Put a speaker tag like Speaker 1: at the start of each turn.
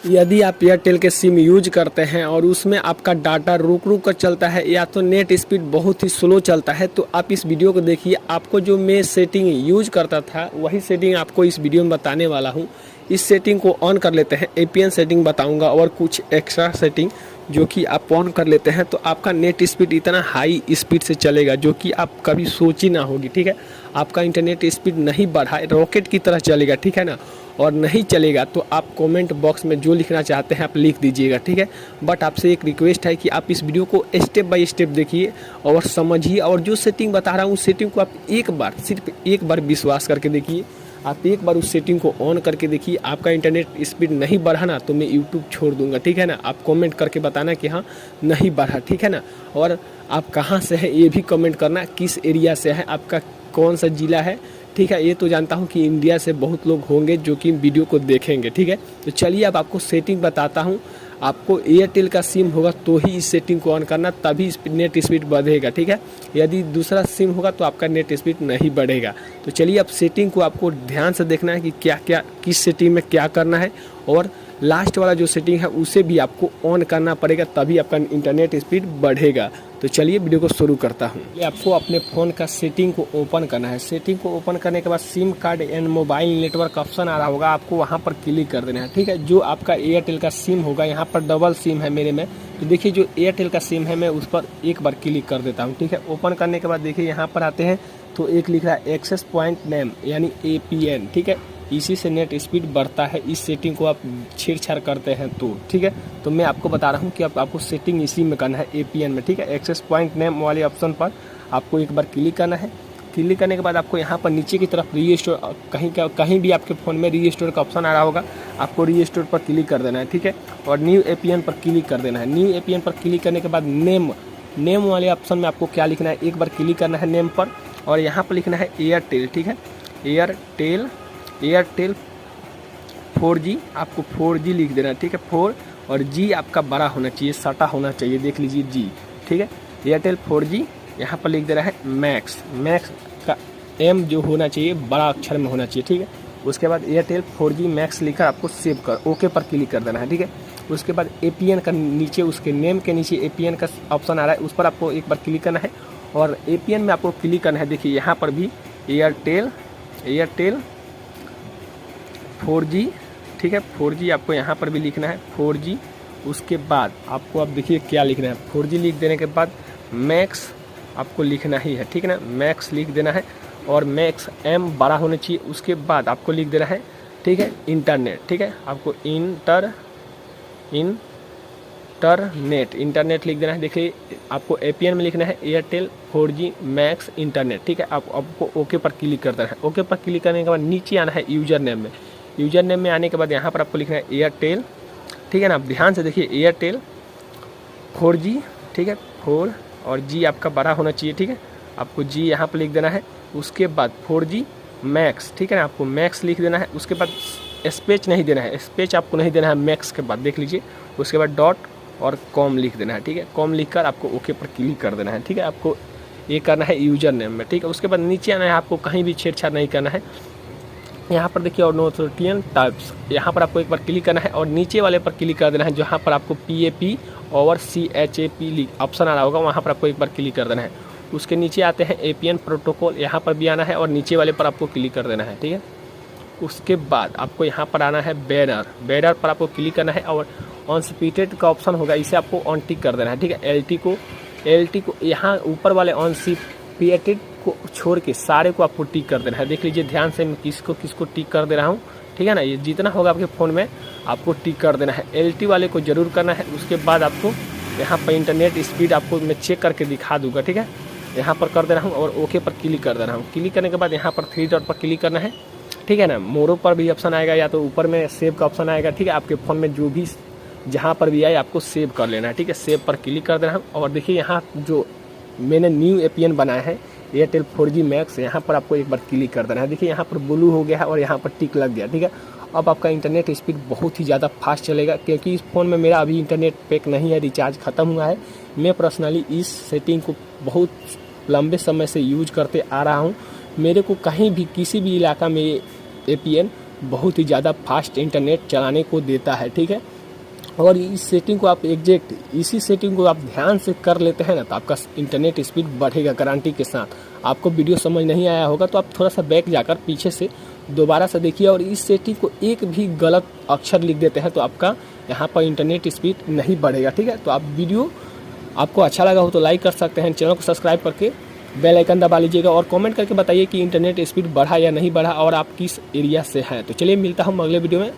Speaker 1: यदि आप एयरटेल के सिम यूज करते हैं और उसमें आपका डाटा रुक रुक कर चलता है या तो नेट स्पीड बहुत ही स्लो चलता है, तो आप इस वीडियो को देखिए। आपको जो मैं सेटिंग यूज करता था वही सेटिंग आपको इस वीडियो में बताने वाला हूं। इस सेटिंग को ऑन कर लेते हैं, एपीएन सेटिंग बताऊंगा और कुछ एक्स्ट्रा सेटिंग जो कि आप ऑन कर लेते हैं तो आपका नेट स्पीड इतना हाई स्पीड से चलेगा जो कि आप कभी सोची ना होगी। ठीक है, आपका इंटरनेट स्पीड नहीं बढ़ा, रॉकेट की तरह चलेगा। ठीक है ना, और नहीं चलेगा तो आप कमेंट बॉक्स में जो लिखना चाहते हैं आप लिख दीजिएगा। ठीक है, बट आपसे एक रिक्वेस्ट है कि आप इस वीडियो को स्टेप बाय स्टेप देखिए और समझिए, और जो सेटिंग बता रहा हूँ उस सेटिंग को आप एक बार, सिर्फ एक बार विश्वास करके देखिए। आप एक बार उस सेटिंग को ऑन करके देखिए, आपका इंटरनेट स्पीड नहीं बढ़ा ना तो मैं यूट्यूब छोड़ दूंगा। ठीक है ना, आप कमेंट करके बताना कि हाँ नहीं बढ़ा। ठीक है ना, और आप कहाँ से है ये भी कमेंट करना, किस एरिया से है, आपका कौन सा ज़िला है। ठीक है, ये तो जानता हूँ कि इंडिया से बहुत लोग होंगे जो कि वीडियो को देखेंगे। ठीक है, तो चलिए अब आपको सेटिंग बताता हूँ। आपको एयरटेल का सिम होगा तो ही इस सेटिंग को ऑन करना, तभी नेट स्पीड बढ़ेगा। ठीक है, यदि दूसरा सिम होगा तो आपका नेट स्पीड नहीं बढ़ेगा। तो चलिए अब सेटिंग को आपको ध्यान से देखना है कि क्या क्या किस सेटिंग में क्या करना है, और लास्ट वाला जो सेटिंग है उसे भी आपको ऑन करना पड़ेगा, तभी आपका इंटरनेट स्पीड बढ़ेगा। तो चलिए वीडियो को शुरू करता हूँ। ये आपको अपने फ़ोन का सेटिंग को ओपन करना है। सेटिंग को ओपन करने के बाद SIM card and mobile network option आ रहा होगा, आपको वहाँ पर क्लिक कर देना है। ठीक है, जो आपका एयरटेल का सिम होगा, यहाँ पर डबल सिम है मेरे में, तो देखिए जो एयरटेल का सिम है मैं उस पर एक बार क्लिक कर देता हूँ। ठीक है, ओपन करने के बाद देखिए यहाँ पर आते हैं तो एक लिख रहा है एक्सेस पॉइंट नेम यानी APN। ठीक है, इसी से नेट स्पीड बढ़ता है। इस सेटिंग को आप छेड़छाड़ करते हैं तो ठीक है, तो मैं आपको बता रहा हूँ कि आपको सेटिंग इसी में करना है, APN में। ठीक है, एक्सेस पॉइंट नेम वाले ऑप्शन पर आपको एक बार क्लिक करना है। क्लिक करने के बाद आपको यहाँ पर नीचे की तरफ रीस्टोर, कहीं भी आपके फ़ोन में रीस्टोर का ऑप्शन आ रहा होगा, आपको रीस्टोर पर क्लिक कर देना है। ठीक है, और न्यू APN पर क्लिक कर देना है। न्यू APN पर क्लिक करने के बाद नेम वाले ऑप्शन में आपको क्या लिखना है, एक बार क्लिक करना है नेम पर, और यहाँ पर लिखना है एयरटेल। ठीक है, एयरटेल 4G, आपको 4G लिख देना है। ठीक है, 4 और G आपका बड़ा होना चाहिए, सटा होना चाहिए, देख लीजिए G। ठीक है, एयरटेल 4G यहाँ पर लिख दे रहा है मैक्स का M जो होना चाहिए बड़ा अक्षर में होना चाहिए। ठीक है, उसके बाद एयरटेल 4G मैक्स लिखकर आपको सेव कर ओके पर क्लिक कर देना है। ठीक है, उसके बाद APN का नीचे, उसके नेम के नीचे APN का ऑप्शन आ रहा है, उस पर आपको एक बार क्लिक करना है, और APN में आपको क्लिक करना है। देखिए यहाँ पर भी एयरटेल 4G। ठीक है, 4G आपको यहाँ पर भी लिखना है 4G। उसके बाद आपको अब देखिए क्या लिखना है, 4G लिख देने के बाद मैक्स आपको लिखना ही है। ठीक है ना, मैक्स लिख देना है, और मैक्स M बड़ा होना चाहिए। उसके बाद आपको लिख देना है, ठीक है, इंटरनेट। ठीक है, आपको इंटरनेट लिख देना है। देखिए आपको APN में लिखना है एयरटेल 4G मैक्स इंटरनेट। ठीक है, आपको ओके पर क्लिक कर देना है। ओके पर क्लिक करने के बाद नीचे आना है यूजर नेम में। यूजर नेम में आने के बाद यहाँ पर आपको लिखना है एयरटेल। ठीक है ना, आप ध्यान से देखिए एयरटेल 4G। ठीक है, 4 और G आपका बड़ा होना चाहिए। ठीक है, आपको G यहाँ पर लिख देना है। उसके बाद 4G मैक्स। ठीक है ना, आपको मैक्स लिख देना है। उसके बाद स्पेस नहीं देना है, स्पेस आपको नहीं देना है मैक्स के बाद, देख लीजिए। उसके बाद डॉट और कॉम लिख देना है। ठीक है, कॉम लिख कर आपको ओके पर क्लिक कर देना है। ठीक है, आपको ये करना है यूजर नेम में। ठीक है, उसके बाद नीचे आना है, आपको कहीं भी छेड़छाड़ नहीं करना है। यहाँ पर देखिए और नोटिफिकेशन टाइप्स, यहाँ पर आपको एक बार क्लिक करना है और नीचे वाले पर क्लिक कर देना है, जहाँ पर आपको PAP और CHAP ऑप्शन आ रहा होगा, वहाँ पर आपको एक बार क्लिक कर देना है। उसके नीचे आते हैं APN प्रोटोकॉल, यहाँ पर भी आना है और नीचे वाले पर आपको क्लिक कर देना है। ठीक है, उसके बाद आपको यहाँ पर आना है बैनर पर आपको क्लिक करना है, और अनसिपिटेड का ऑप्शन होगा, इसे आपको ऑन टिक कर देना है। ठीक है, LT को यहाँ ऊपर वाले अनसिपिटेड को छोड़ के सारे को आपको टिक कर देना है। देख लीजिए ध्यान से मैं किसको टिक कर दे रहा हूँ। ठीक है ना, ये जितना होगा आपके फ़ोन में आपको टिक कर देना है। LT वाले को जरूर करना है। उसके बाद आपको यहाँ पर इंटरनेट स्पीड आपको मैं चेक करके दिखा दूंगा। ठीक है, यहाँ पर कर दे रहा हूँ और ओके पर क्लिक कर दे रहा हूँ। क्लिक करने के बाद यहाँ पर 3 डॉट पर क्लिक करना है। ठीक है ना, मोरो पर भी ऑप्शन आएगा या तो ऊपर में सेव का ऑप्शन आएगा। ठीक है, आपके फ़ोन में जो भी जहाँ पर भी आए आपको सेव कर लेना है। ठीक है, सेव पर क्लिक कर देना है, और देखिए यहाँ जो मैंने न्यू APN बनाया है एयरटेल 4G मैक्स, यहाँ पर आपको एक बार क्लिक कर देना है। देखिए यहाँ पर ब्लू हो गया है और यहाँ पर टिक लग गया। ठीक है, अब आपका इंटरनेट स्पीड बहुत ही ज़्यादा फास्ट चलेगा, क्योंकि इस फ़ोन में मेरा अभी इंटरनेट पैक नहीं है, रिचार्ज ख़त्म हुआ है। मैं पर्सनली इस सेटिंग को बहुत लंबे समय से यूज करते आ रहा हूँ। मेरे को कहीं भी किसी भी इलाका में APN बहुत ही ज़्यादा फास्ट इंटरनेट चलाने को देता है। ठीक है, और इस सेटिंग को आप एग्जैक्ट इसी सेटिंग को आप ध्यान से कर लेते हैं ना, तो आपका इंटरनेट स्पीड बढ़ेगा गारंटी के साथ। आपको वीडियो समझ नहीं आया होगा तो आप थोड़ा सा बैक जाकर पीछे से दोबारा से देखिए, और इस सेटिंग को एक भी गलत अक्षर लिख देते हैं तो आपका यहाँ पर इंटरनेट स्पीड नहीं बढ़ेगा। ठीक है, तो आप वीडियो आपको अच्छा लगा हो तो लाइक कर सकते हैं, चैनल को सब्सक्राइब करके बेल आइकन दबा लीजिएगा और कमेंट करके बताइए कि इंटरनेट स्पीड बढ़ा या नहीं बढ़ा और आप किस एरिया से हैं। तो चलिए मिलता हूँ अगले वीडियो में।